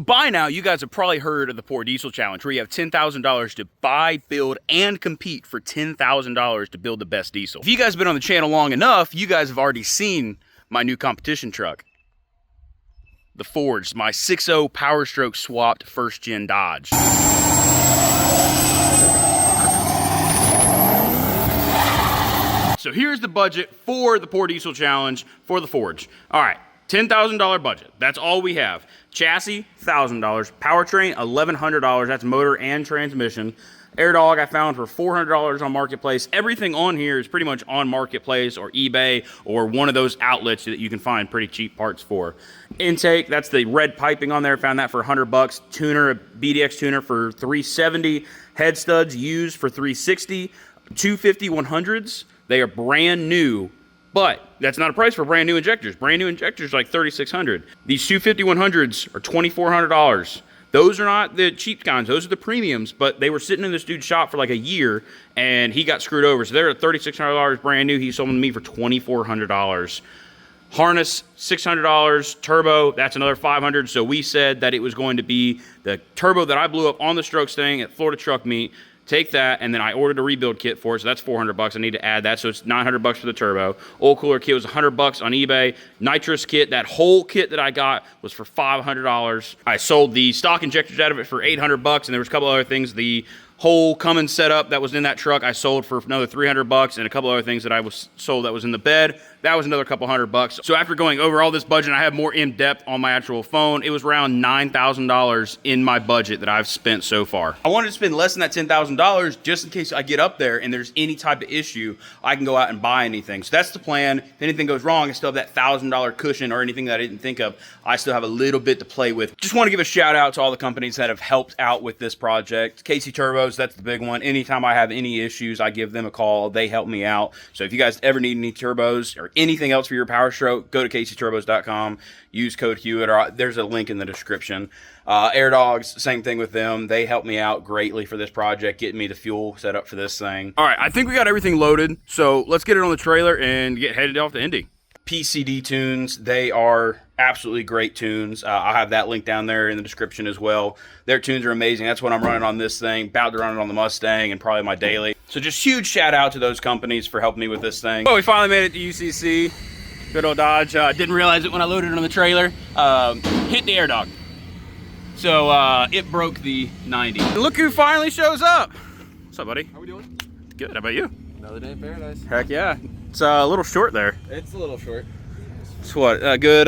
by now, you guys have probably heard of the Poor Diesel Challenge, where you have $10,000 to buy, build, and compete for $10,000 to build the best diesel. If you guys have been on the channel long enough, you guys have already seen my new competition truck. The Forge, my 6.0 powerstroke swapped first-gen Dodge. So here's the budget for the Poor Diesel Challenge for the Forge. All right. $10,000 budget. That's all we have. Chassis, $1,000. Powertrain, $1,100. That's motor and transmission. Airdog I found for $400 on Marketplace. Everything on here is pretty much on Marketplace or eBay or one of those outlets that you can find pretty cheap parts for. Intake, that's the red piping on there. Found that for $100. Tuner, a BDX tuner for $370. Head studs used for $360. 250 100s. They are brand new. But that's not a price for brand new injectors. Brand new injectors are like $3,600. These 250 100s are $2,400. Those are not the cheap kinds. Those are the premiums, but they were sitting in this dude's shop for like a year and he got screwed over. So they're at $3,600 brand new. He sold them to me for $2,400. Harness, $600. Turbo, that's another $500. So we said that it was going to be the turbo that I blew up on the Strokes thing at Florida Truck Meet. Take that, and then I ordered a rebuild kit for it, so that's $400. I need to add that, so it's $900 for the turbo. Oil cooler kit was $100 on eBay. Nitrous kit, that whole kit that I got was for $500. I sold the stock injectors out of it for $800, and there was a couple other things. The whole Cummins setup that was in that truck I sold for another $300, and a couple other things that I sold that was in the bed. That was another couple $100. So after going over all this budget, I have more in depth on my actual phone. It was around $9,000 in my budget that I've spent so far. I wanted to spend less than that $10,000 just in case I get up there and there's any type of issue, I can go out and buy anything. So that's the plan. If anything goes wrong, I still have that $1,000 cushion or anything that I didn't think of. I still have a little bit to play with. Just want to give a shout out to all the companies that have helped out with this project. Casey Turbos, that's the big one. Anytime I have any issues, I give them a call. They help me out. So if you guys ever need any turbos or anything else for your power stroke, go to caseyturbos.com, use code Hewitt, or there's a link in the description. Airdogs, same thing with them. They helped me out greatly for this project, getting me the fuel set up for this thing. All right, I think we got everything loaded, so let's get it on the trailer and get headed off to Indy. PCD tunes, they are absolutely great tunes. I'll have that link down there in the description as well. Their tunes are amazing. That's what I'm running on this thing, about to run it on the Mustang and probably my daily. So just huge shout out to those companies for helping me with this thing. Oh, we finally made it to UCC. Good old Dodge. Didn't realize it when I loaded it on the trailer. Hit the Airdog. So it broke the 90. And look who finally shows up. What's up, buddy? How we doing? Good, how about you? Another day in paradise. Heck yeah. It's a little short there. It's a little short. It's what, a good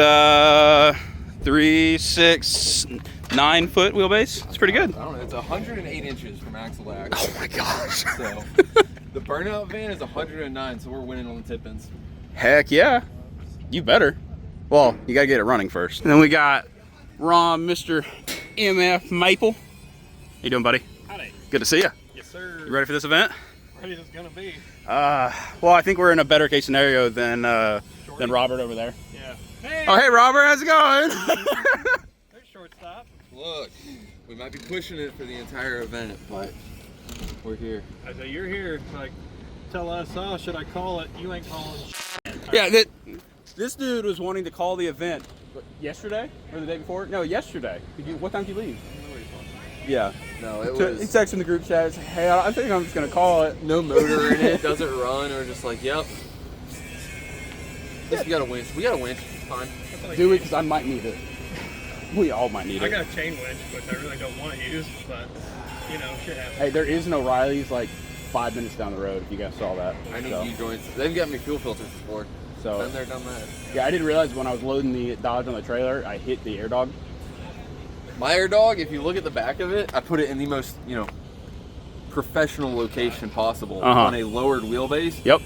3, 6, 9 foot wheelbase? It's pretty good. I don't know, it's 108 inches from axle to axle. Oh my gosh. So, the burnout van is 109, so we're winning on the tip-ins. Heck yeah. You better. Well, you gotta get it running first. And then we got Ron, Mr. MF Maple. How you doing, buddy? Howdy. Good to see you. Yes, sir. You ready for this event? Ready as it's gonna be. Well, I think we're in a better case scenario than Robert over there. Yeah. Hey. Oh, hey, Robert, how's it going? There's shortstop. Look, we might be pushing it for the entire event, but we're here. So you're here, like, tell us, oh, should I call it? You ain't calling shit. Yeah, this dude was wanting to call the event yesterday or the day before? No, yesterday. What time did you leave? Yeah. No, it So was... he texted in the group chat, said, hey, I think I'm just going to call it. No motor in it, doesn't run, or just like, yep. We got a winch. We got a winch. It's fine. Do it because I might need it. We all might need it. I got a chain winch, which I really don't want to use, but, you know, shit happens. Hey, there is an O'Reilly's like 5 minutes down the road if you guys saw that. I need U-joints. They've got me fuel filters before. So, been there, done that. Yeah, I didn't realize when I was loading the Dodge on the trailer, I hit the Airdog. My Airdog, if you look at the back of it, I put it in the most, you know, professional location possible on a lowered wheelbase. Yep.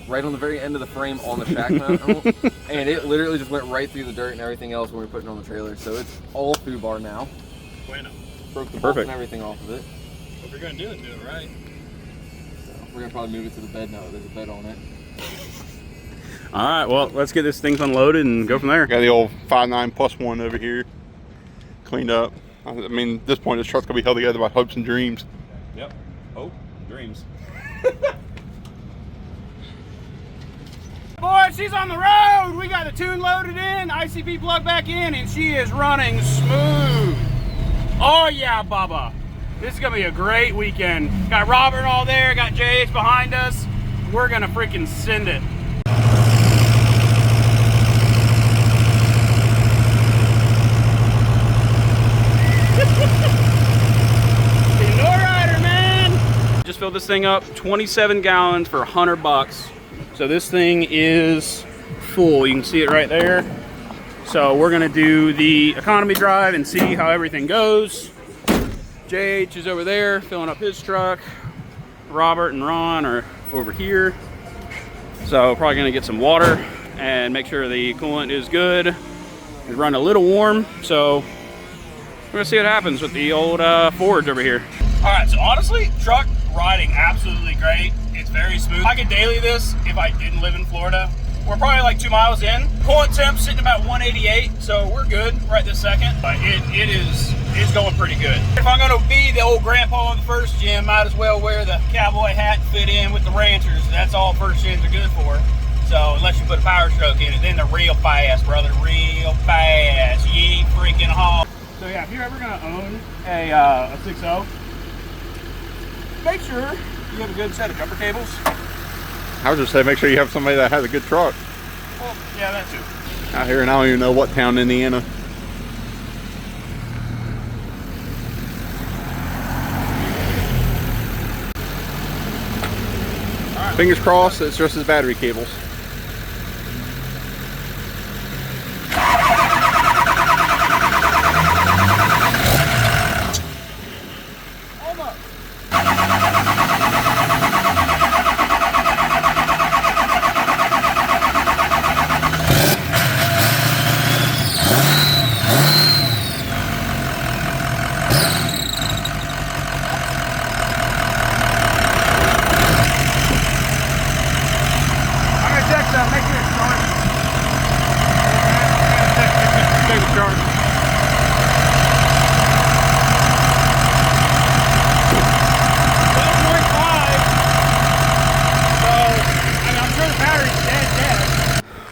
Right on the very end of the frame on the shack mount. And it literally just went right through the dirt and everything else when we were putting it on the trailer. So it's all through bar now. Bueno. Broke the bolts and everything off of it. If you're going to do it right. So we're going to probably move it to the bed now that there's a bed on it. All right, well, let's get this thing unloaded and go from there. Got the old 5.9+1 over here, cleaned up. I mean, at this point, this truck's gonna be held together by hopes and dreams. Yep, hope, dreams. Boy, she's on the road. We got the tune loaded in, ICP plugged back in, and she is running smooth. Oh yeah, Bubba. This is gonna be a great weekend. Got Robert all there, got JH behind us. We're gonna freaking send it. Rider, man. Just filled this thing up, 27 gallons for $100. So this thing is full. You can see it right there. So we're gonna do the economy drive and see how everything goes. JH is over there filling up his truck. Robert and Ron are over here. So probably gonna get some water and make sure the coolant is good. It's running a little warm, so we're gonna see what happens with the old Forge over here. All right, so honestly, truck riding absolutely great. It's very smooth. I could daily this if I didn't live in Florida. We're probably like 2 miles in. Coolant temp sitting about 188, so we're good right this second. But it's going pretty good. If I'm gonna be the old grandpa in the first gen, might as well wear the cowboy hat and fit in with the ranchers. That's all first gens are good for. So unless you put a power stroke in it, then they're real fast, brother, real fast. You ain't freaking haul. So yeah, if you're ever gonna own a 6.0, make sure you have a good set of jumper cables. I was just saying, make sure you have somebody that has a good truck. Well, yeah, that too. Out here, and I don't even know what town in Indiana. Right. Fingers crossed, it's just his battery cables.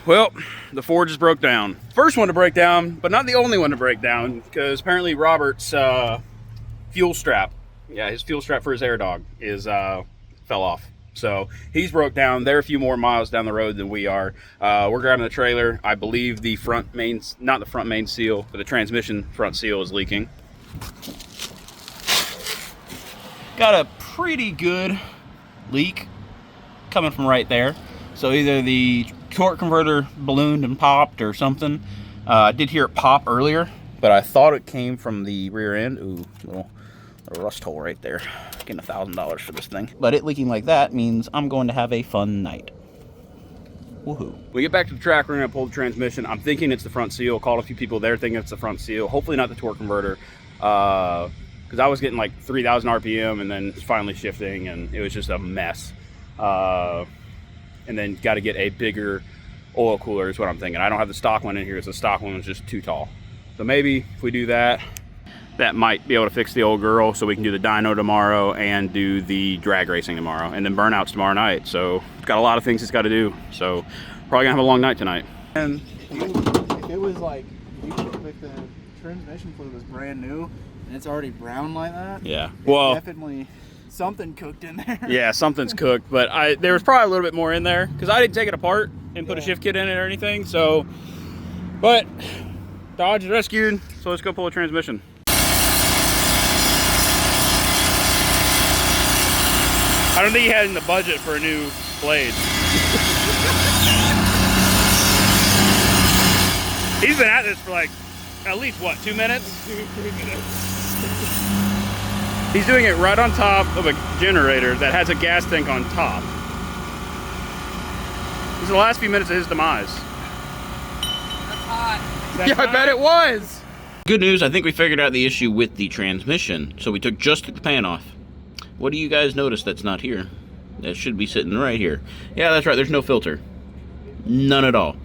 Well, the Forge is broke down. First one to break down, but not the only one to break down, because apparently Robert's fuel strap, his fuel strap for his Airdog is fell off. So he's broke down. They're a few more miles down the road than we are. We're grabbing the trailer. I believe the front main, not the front main seal, but the transmission front seal is leaking. Got a pretty good leak coming from right there. So either the torque converter ballooned and popped or something. I did hear it pop earlier, but I thought it came from the rear end. Ooh, little rust hole right there. Getting $1,000 for this thing. But it leaking like that means I'm going to have a fun night. Woohoo. We get back to the track, we're gonna pull the transmission. I'm thinking it's the front seal. Called a few people there thinking it's the front seal. Hopefully not the torque converter. Because I was getting like 3,000 RPM and then finally shifting, and it was just a mess. And then got to get a bigger oil cooler is what I'm thinking. I don't have the stock one in here, so the stock one was just too tall. So maybe if we do that, that might be able to fix the old girl, so we can do the dyno tomorrow and do the drag racing tomorrow, and then burnouts tomorrow night. So it's got a lot of things it's got to do. So probably gonna have a long night tonight. And if it was like, if the transmission fluid was brand new and it's already brown like that, yeah, well, definitely something cooked in there. Yeah, something's cooked, but there was probably a little bit more in there because I didn't take it apart and put a shift kit in it or anything. So, but Dodge is rescued, so let's go pull a transmission. I don't think he had in the budget for a new blade. He's been at this for like at least what, 2 minutes? 3 minutes. He's doing it right on top of a generator that has a gas tank on top. These are the last few minutes of his demise. That's hot. Yeah, I bet it was. Good news, I think we figured out the issue with the transmission. So we just took the pan off. What do you guys notice that's not here? That should be sitting right here. Yeah, that's right, there's no filter. None at all.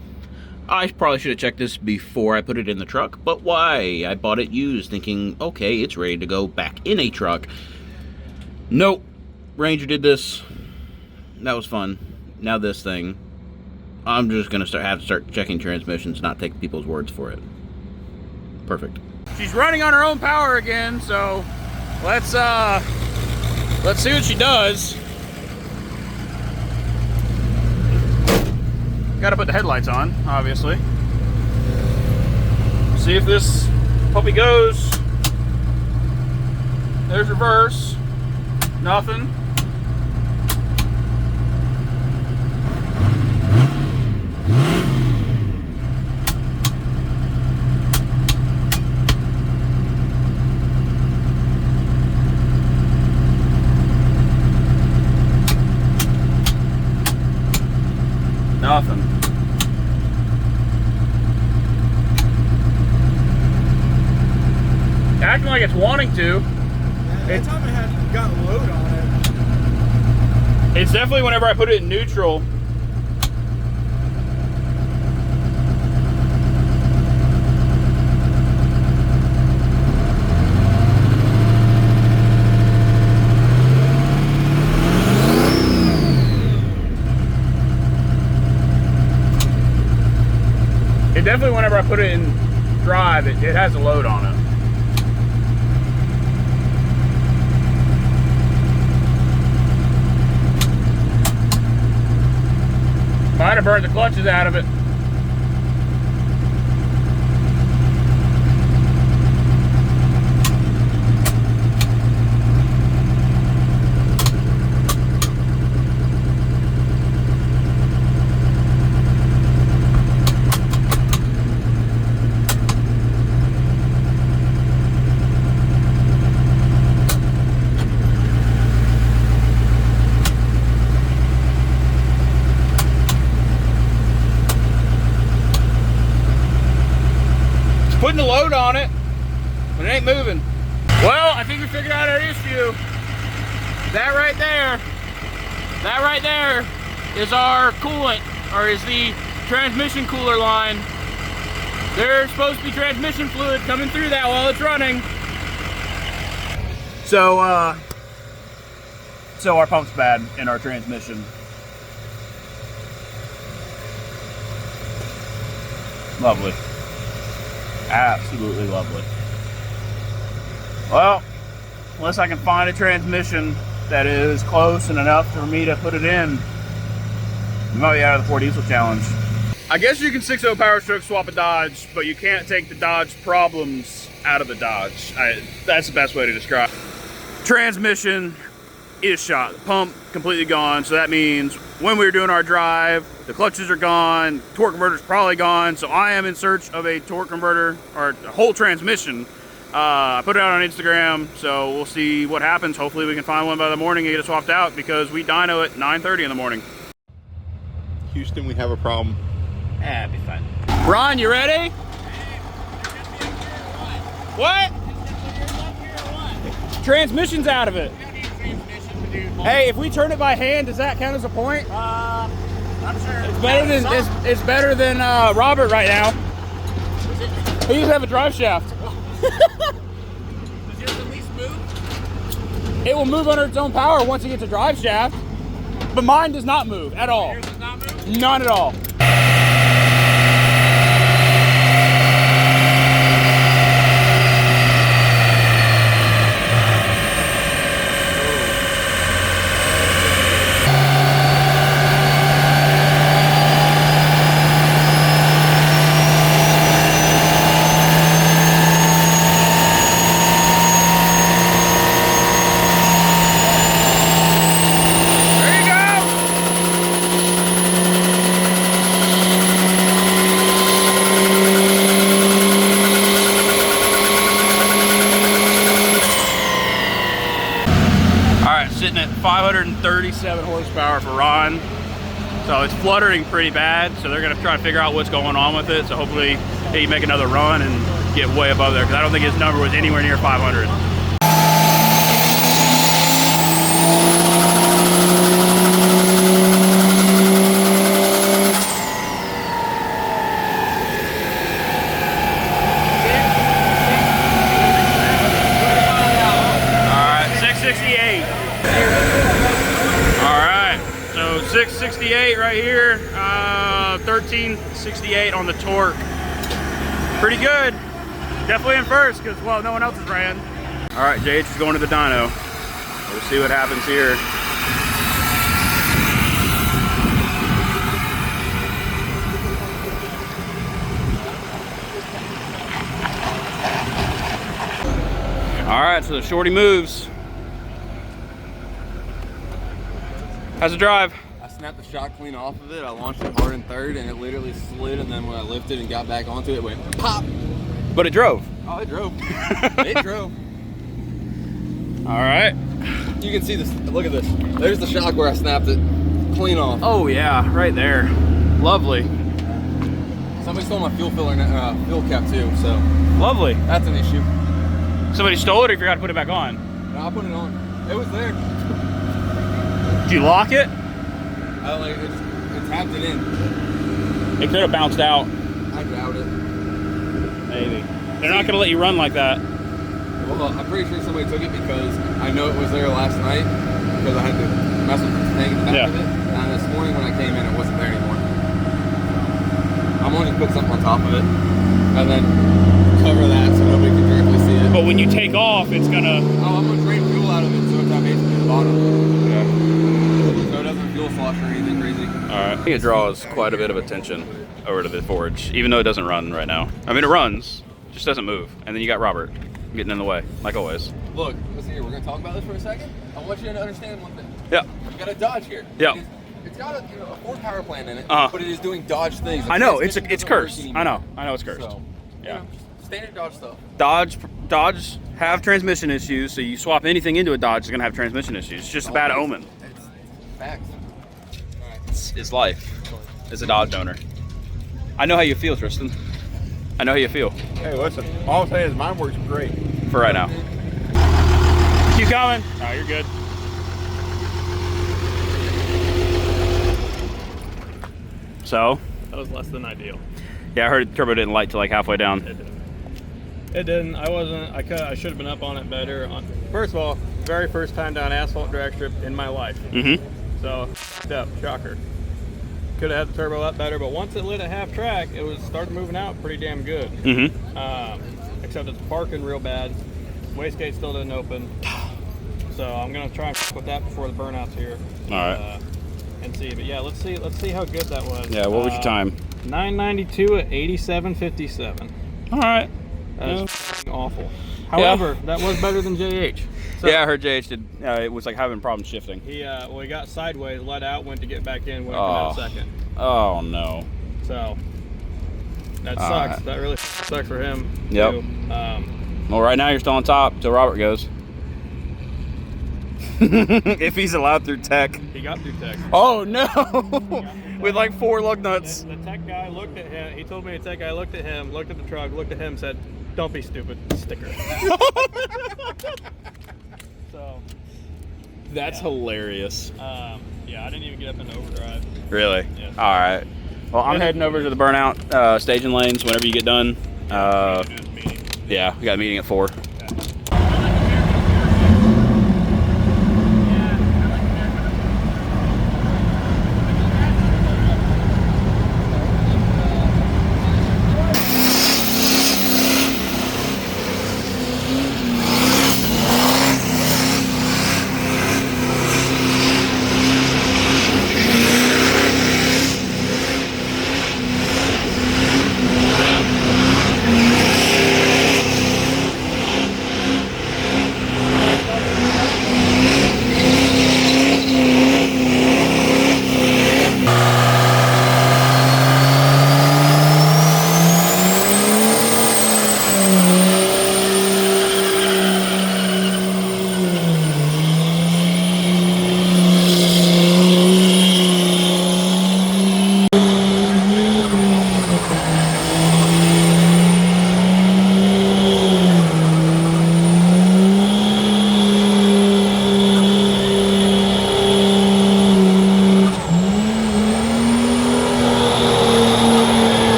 I probably should have checked this before I put it in the truck, but why? I bought it used thinking, okay, it's ready to go back in a truck. Nope. Ranger did this. That was fun. Now this thing. I'm just going to have to start checking transmissions, not take people's words for it. Perfect. She's running on her own power again, so let's see what she does. Got to put the headlights on, obviously. See if this puppy goes. There's reverse. Nothing. Nothing. Acting like it's wanting to. Every time it had got load on it. It's definitely whenever I put it in neutral. It definitely, whenever I put it in drive, it has a load on it. Might have burned the clutches out of it. Putting the load on it, but it ain't moving. Well, I think we figured out our issue. That right there is our coolant, or is the transmission cooler line. There's supposed to be transmission fluid coming through that while it's running. So our pump's bad in our transmission. Lovely. Absolutely lovely. Well, unless I can find a transmission that is close and enough for me to put it in, we might be out of the Ford Diesel Challenge. I guess you can 6.0 Power Stroke swap a Dodge, but you can't take the Dodge problems out of the Dodge. That's the best way to describe it. Transmission is shot. The pump completely gone, so that means when we were doing our drive, the clutches are gone, torque converter's probably gone, so I am in search of a torque converter, or a whole transmission. I put it out on Instagram, so we'll see what happens. Hopefully we can find one by the morning and get it swapped out, because we dyno at 9:30 in the morning. Houston, we have a problem. It'll be fine. Ron, you ready? What? Transmission's out of it. Hey, if we turn it by hand, does that count as a point? I'm sure. It's better than Robert right now. He used to have a drive shaft. Does yours at least move? It will move under its own power once it gets a drive shaft, but mine does not move at all. Yours does not move? None at all. Sitting at 537 horsepower for Ron. So it's fluttering pretty bad, so they're gonna try to figure out what's going on with it. So hopefully he can make another run and get way above there, because I don't think his number was anywhere near 500. All right, 668. All right, so 668 right here, 1368 on the torque. Pretty good. Definitely in first, because, well, no one else has ran. All right, JH is going to the dyno. We'll see what happens here. All right, so the shorty moves. How's the drive? I snapped the shock clean off of it. I launched it hard in third, and it literally slid. And then when I lifted and got back onto it, it went pop. But it drove. Oh, it drove. It drove. All right. You can see this. Look at this. There's the shock where I snapped it clean off. Oh yeah, right there. Lovely. Somebody stole my fuel filler, fuel cap too. So Lovely. that's an issue. Somebody stole it or you forgot to put it back on? No, I put it on. It was there. Did you lock it? It tapped it in. It could have bounced out. I doubt it. Maybe. They're not gonna let you run like that. Well, I'm pretty sure somebody took it because I know it was there last night because I had to mess with the tank in the back of it. And this morning when I came in, it wasn't there anymore. I'm going to put something on top of it and then cover that so nobody can directly see it. But when you take off, it's gonna... Oh, I'm going to drain fuel out of it so it's not basically the bottom. Yeah. So it doesn't fuel slosh or anything crazy. All right. I think it draws quite a bit of attention over to the forge, even though it doesn't run right now. I mean, it runs, just doesn't move. And then you got Robert getting in the way, like always. Look, listen here, we're going to talk about this for a second. I want you to understand one thing. Yeah. You got a Dodge here. Yeah. It's got a Ford power plant in it, Uh-huh. but it is doing Dodge things. The I know, it's transmission doesn't cursed. work I anymore. know it's cursed. So, Yeah. Standard Dodge stuff. Dodge have transmission issues, so you swap anything into a Dodge, it's gonna have transmission issues. It's just a bad omen. It's facts. All right. It's life as a Dodge owner. I know how you feel, Tristan. I know how you feel Hey, listen, all I'm saying is mine works great. for right now. Keep coming. Oh, you're good. So, That was less than ideal. yeah, I heard turbo didn't light till like halfway down. It didn't. I should have been up on it better. First of all, very first time down asphalt drag strip in my life. Mm-hmm. So, step, shocker. Could have had the turbo up better, but once it lit at half track, it was started moving out pretty damn good. Mm-hmm. Except it's parking real bad. Wastegate still didn't open. So I'm gonna try and f with that before the burnout's here. All right. And see, but yeah, let's see how good that was. Yeah, what was your time? 992 at 87.57. All right. That was f***ing awful. However, that was better than JH. So Yeah, I heard JH did. It was like having problems shifting. he got sideways, let out, went to get back in, went Oh. out second. Oh no. So that All sucks. right. That really sucks for him. Yep. Too. Well, right now you're still on top till Robert goes. If he's allowed through tech. He got through tech. Oh no! With like 4 lug nuts. The tech guy looked at him. He told me the tech guy looked at him, looked at the truck, looked at him, said, "Don't be stupid, sticker." So That's hilarious. yeah, I didn't even get up into overdrive. Really? Yeah. All right. Well, I'm heading over to the burnout staging lanes whenever you get done. Yeah, we got a meeting at 4.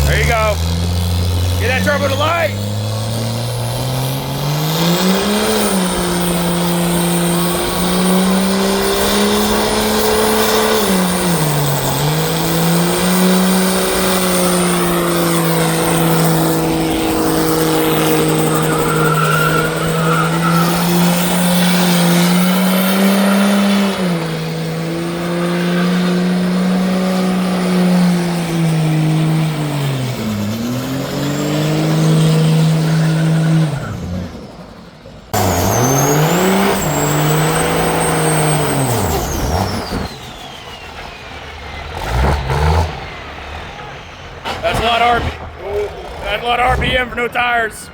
There you go. Get that turbo to light. That's a lot of RPM for no tires.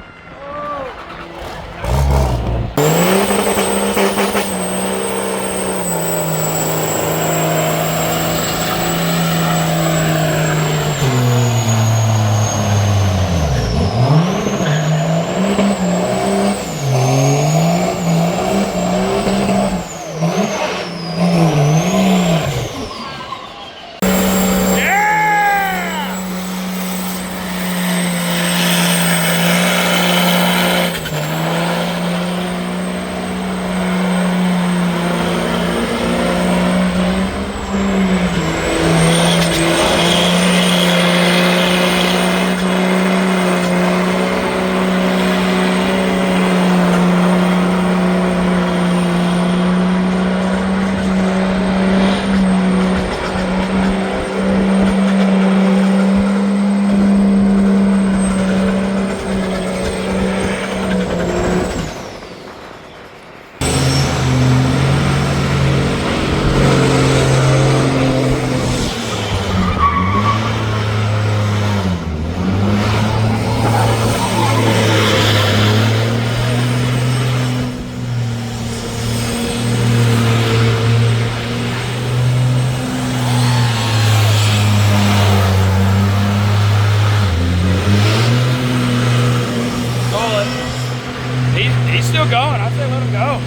He's still going. I say let him go.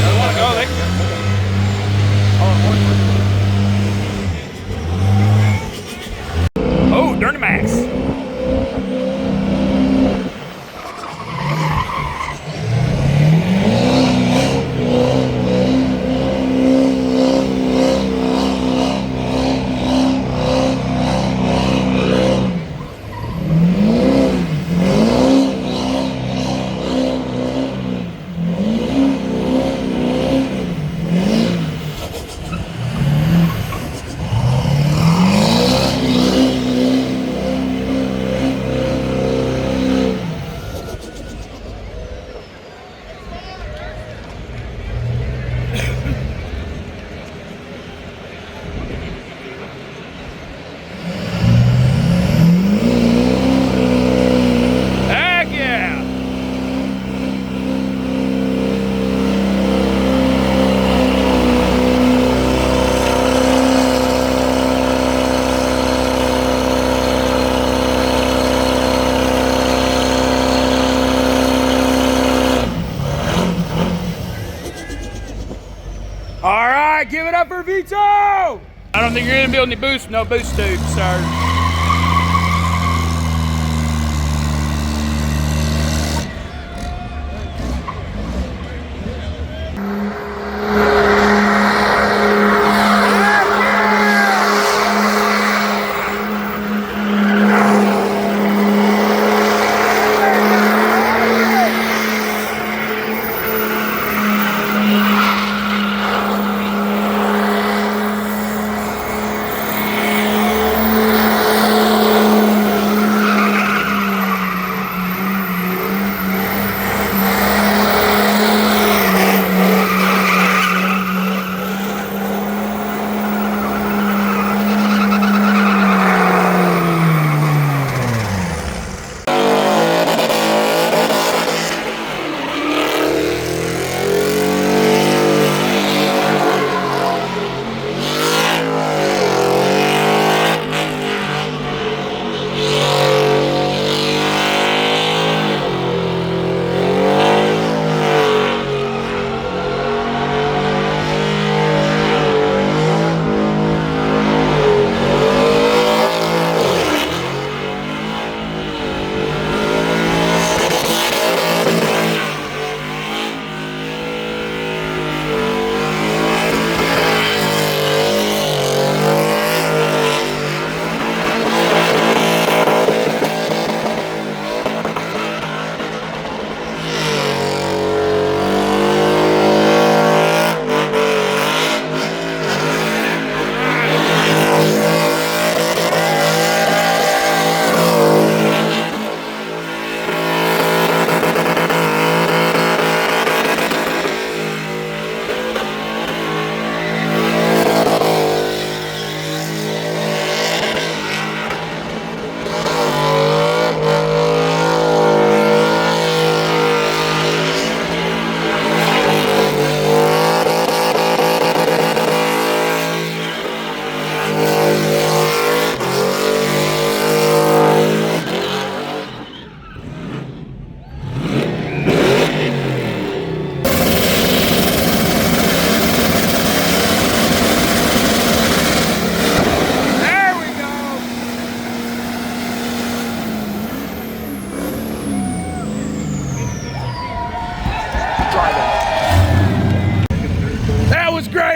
They want to go. They can go. Oh, Dirty Max. All right, give it up for Vito! I don't think you're gonna build any boost, no boost tube, sir.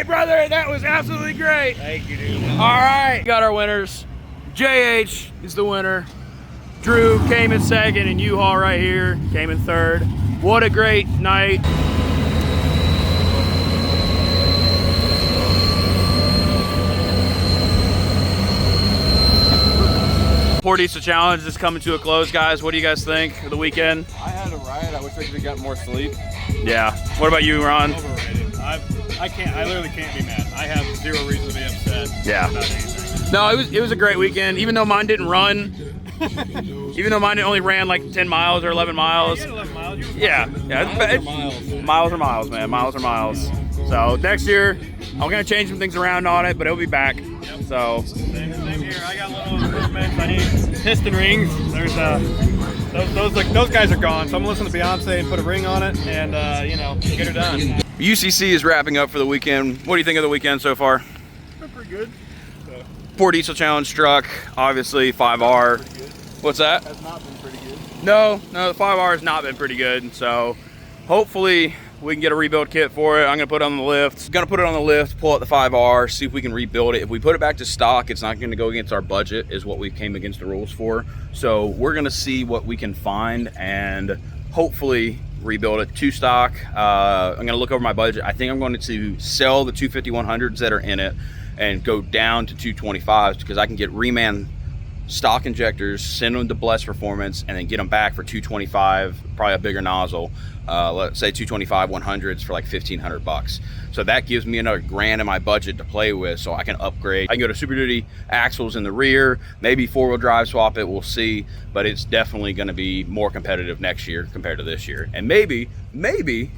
great, brother. That was absolutely great. Thank you, dude. All right, got our winners. JH is the winner. Drew came in second, and U-Haul right here came in third. What a great night. Port Diesel Challenge is coming to a close, guys. What do you guys think of the weekend? I had a riot. I wish I could have got more sleep. Yeah. What about you, Ron? Overrated. I literally can't be mad. I have zero reason to be upset Yeah. about anything. No, it was a great weekend. Even though mine didn't run, even though mine only ran like 10 miles or 11 miles. You had 11 miles. You Yeah. Miles are miles, man. Miles are miles. So next year, I'm gonna change some things around on it, but it'll be back. So. Same here. I got little improvements. I need piston rings. There's those guys are gone. So I'm gonna listen to Beyonce and put a ring on it, and you know, get her done. UCC is wrapping up for the weekend. What do you think of the weekend so far? Pretty good. Port Diesel Challenge struck, obviously 5R. What's that? Has not been pretty good. No, the 5R has not been pretty good. So hopefully we can get a rebuild kit for it. I'm gonna put it on the lift. Gonna put it on the lift, pull out the 5R, see if we can rebuild it. If we put it back to stock, it's not gonna go against our budget, is what we came against the rules for. So we're gonna see what we can find and hopefully rebuild it to stock. I'm gonna look over my budget. I think I'm going to sell the 250-100s that are in it and go down to 225s because I can get reman stock injectors, send them to Bless Performance, and then get them back for 225, probably a bigger nozzle. Let's say 225 100s for like $1,500. So that gives me another grand in my budget to play with, so I can upgrade. I can go to Super Duty axles in the rear, maybe 4-wheel drive swap it, we'll see, but it's definitely gonna be more competitive next year compared to this year. And maybe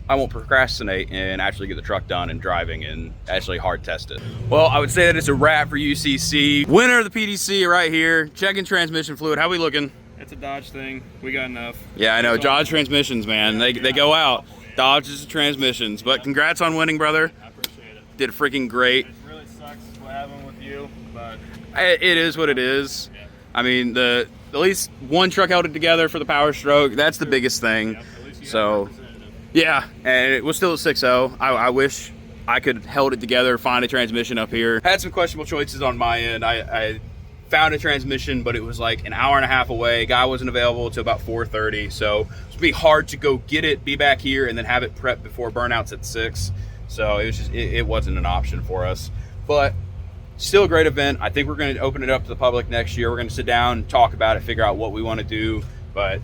I won't procrastinate and actually get the truck done and driving and actually hard test it. Well, I would say that it's a wrap for UCC. Winner of the PDC right here, checking transmission fluid. How we looking? It's a Dodge thing. We got enough. Yeah, I know. Dodge transmissions, man. They go out. Dodge's the transmissions. But congrats on winning, brother. I appreciate it. Did freaking great. It really sucks what happened with you, but It is what it is. yeah. I mean, at least one truck held it together for the power stroke. That's the biggest thing. Yep, at least you So, got a representative. yeah, and it was still a 6.0. I wish I could have held it together, find a transmission up here. Had some questionable choices on my end. I found a transmission, but it was like an hour and a half away. Guy wasn't available until about 4:30, so it's gonna be hard to go get it, be back here, and then have it prepped before burnouts at 6. So it was just it wasn't an option for us. But still a great event. I think we're going to open it up to the public next year. We're going to sit down, talk about it, figure out what we want to do. But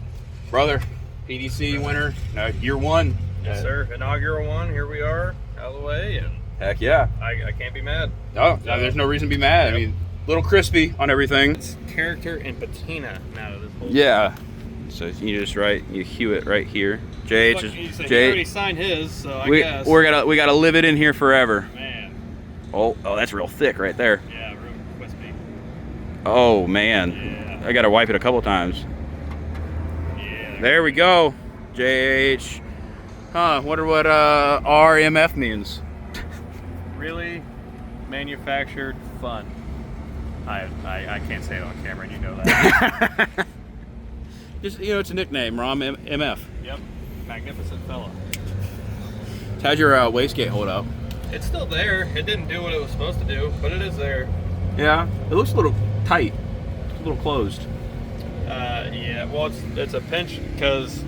brother, PDC winner, year one. Yes, sir. Inaugural one. Here we are, out of the way, and Heck yeah. I can't be mad. No, there's no reason to be mad. I mean, little crispy on everything. It's character and patina now to this whole. Yeah. So you just you hew it right here. JH is He already signed his, so I guess. we gotta live it in here forever. Man. Oh, that's real thick right there. Yeah, real crispy. Oh man. Yeah. I gotta wipe it a couple times. Yeah. There we go. JH. Huh, wonder what RMF means. Really manufactured fun. I can't say it on camera, and you know that. Just, it's a nickname, Rom MF. Yep. Magnificent fella. How'd your wastegate hold up? It's still there. It didn't do what it was supposed to do, but it is there. Yeah. It looks a little tight. It's a little closed. Yeah. Well, it's a pinch because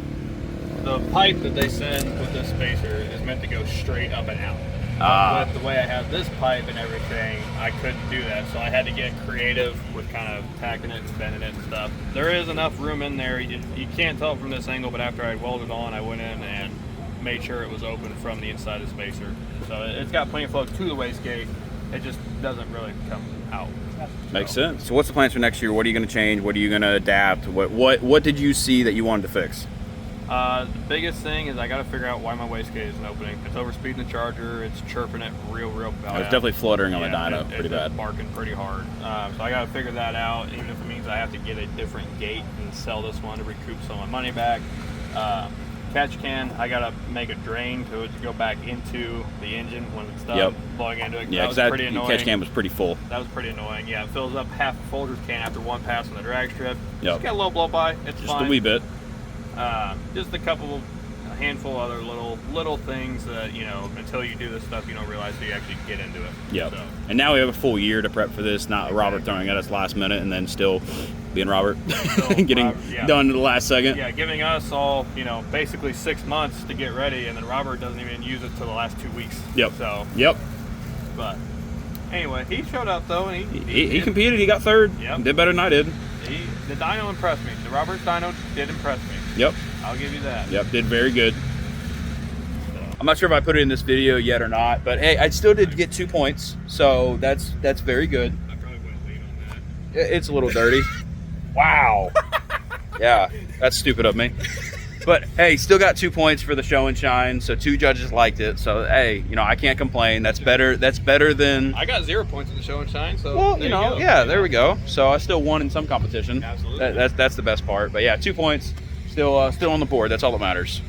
the pipe that they send with this spacer is meant to go straight up and out. But with the way I have this pipe and everything, I couldn't do that. So I had to get creative with kind of tacking it and bending it and stuff. There is enough room in there. You can't tell from this angle, but after I welded on, I went in and made sure it was open from the inside of the spacer. So it's got plenty of flow to the wastegate. It just doesn't really come out. Makes sense. So what's the plans for next year? What are you going to change? What are you going to adapt? What did you see that you wanted to fix? The biggest thing is I got to figure out why my wastegate isn't opening. It's overspeeding the charger. It's chirping it real bad. It's definitely fluttering on the dyno pretty it's bad. Barking pretty hard. So I got to figure that out, even if it means I have to get a different gate and sell this one to recoup some of my money back. Catch can, I got to make a drain to go back into the engine when it's done blowing into it. Yeah, that was pretty annoying. Catch can was pretty full. That was pretty annoying. Yeah, it fills up half a Folgers can after one pass on the drag strip. Yep. Just got a little blow by. It's Just fine. a wee bit. Just a couple handful of other little things that, you know, until you do this stuff, you don't realize that you actually get into it. Yep. So, And now we have a full year to prep for this, not Robert throwing at us last minute and then still being Robert, getting Robert, yeah. done to the last second. yeah, giving us all, you know, basically 6 months to get ready, and then Robert doesn't even use it till the last 2 weeks. Yep. So, Yep. but anyway, he showed up though, and He competed. He got third. Yep. Did better than I did. The dyno impressed me. The Robert's dyno did impress me. Yep. I'll give you that. Yep. Did very good. I'm not sure if I put it in this video yet or not, but hey, I still did get 2 points, so that's very good. I probably wouldn't lean on that. It's a little dirty. Wow. Yeah, that's stupid of me. But hey, still got 2 points for the show and shine. So 2 judges liked it. So hey, you know, I can't complain. That's better. That's better than. I got 0 points in the show and shine. So Well, there you know, go. yeah, there we go. So I still won in some competition. Absolutely. That's the best part. But yeah, 2 points. Still on the board. That's all that matters.